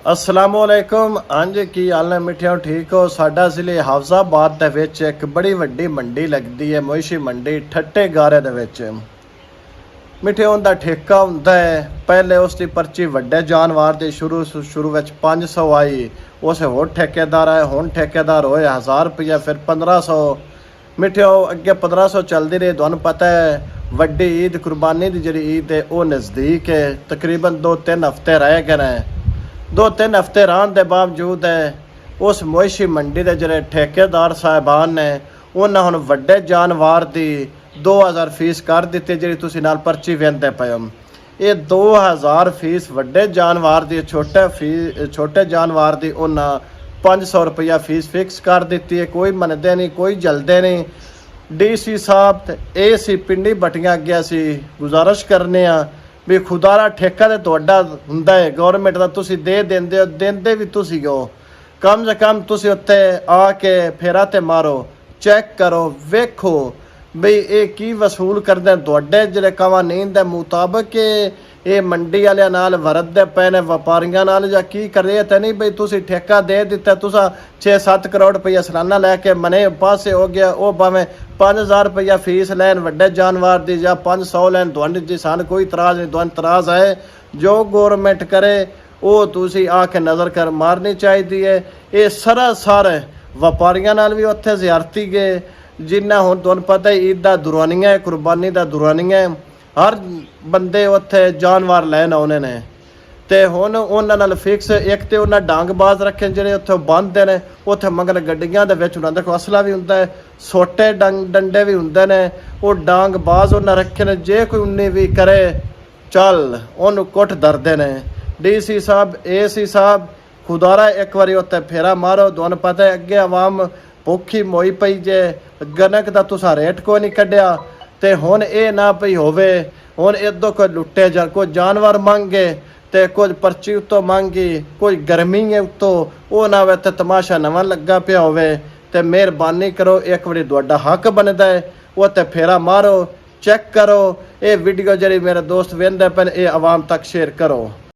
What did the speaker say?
असलामुअलैकुम। अंज की हाल ने मिठियो ठीक हो। साडा जिले हाफजाबाद दे विच एक बड़ी वड्डी मंडी लगती है, मोइशी मंडी ठट्टे गारे दे विच। मिठियो उनका ठेका हुंदा है। पहले उसकी पर्ची वड्डे जानवर की शुरू विच 500 आई, उस होर ठेकेदार आए, हुण ठेकेदार होए 1000 रुपया, फिर 1500। मिठियो अगे 1500 चलती रही। तुहानूं पता है वड्डी ईद कुर्बानी की जिहड़ी ईद है वो नज़दीक है, तकरीबन 2-3 हफ्ते रह गए हैं। 2-3 हफ्ते रहने के बावजूद है उस मोइशी मंडी के जोड़े ठेकेदार साहबान ने उन्हें हुण वड्डे जानवर की 2000 फीस कर दी, जी तुसीं नाल पर्ची वेंदे पे हो। ये 2000 फीस वड्डे जानवर की, छोटे जानवर की उन्हें 500 रुपया फीस फिक्स कर दी है। कोई मनते नहीं, कोई जलते नहीं। DC साहब ये सी पिंडी बटियां अगे असी गुजारिश करने भी खुदारा ठेका तो तुहाडा हुंदा है, गौरमेंट का तुसीं दे देंदे हो, देंदे भी तुसीं हो। कम से कम तुसीं उत्ते आके फेरा ते मारो, चैक करो, वेखो बई ये की वसूल करदे तुहाडे जिहड़े कवानीन दे मुताबिक ये मंडी वालियां नाल वरतदे पे ने, व्यापारियां नाल, जां की कर रहे ते नहीं बई तुसीं ठेका दे दिता, तुसा 6-7 करोड़ रुपया सालाना लैके मने पासे हो गया। वो भावें 5000 रुपया फीस लैन वड्डे जानवर की या 500 लैन, तुहाडी जी सान कोई इतराज़ नहीं। तुहानूं इतराज़ है जो गौरमेंट करे वो तुसीं आके नज़र कर मारनी चाहिए है। ये सरासर व्यापारियां नाल भी उत्थे ज़ियारती गए, जिन्ना हुण तुहानूं पता है ईद दा दुरानिया है, कुर्बानी दा दुरानिया है, हर बंदे उत्थे जानवर लैन आउणे ने। ते हुण उन्हां नाल फिक्स एक तो उन्हें डांगबाज रखे जिहड़े उत्थे बंदे ने, उत्थे मगर गड्डियां दे विच उन्हां दे कोल असला भी हुंदा है, सोटे डंडे भी हुंदे ने। वो डांगबाज उन्हें रखे ने, जे कोई 19 भी करे चल उन्हूं कुट धरदे ने। DC साहब, AC साहब खुदारा एक बारी उत्ते फेरा मारो। तुहानूं पता है अगे आवाम भुखी मोई पई जे, गनक दा तुसां रेट कोई नहीं कढ़िया, ते हुण ये ना पई होवे हुण इदों कोई लुट्टे जा, कोई जानवर मंगे ते कुछ पर्ची उत्तों मंगी, कोई गर्मी है उत्तों, वो ना होवे ते तमाशा नवां लगा पिया होवे। ते मेहरबानी करो, एक बारी तुहाडा हक बनदा है, वो ते फेरा मारो, चेक करो। ये वीडियो जिहड़ी मेरे दोस्त वेंदे पे ये आवाम तक शेयर करो।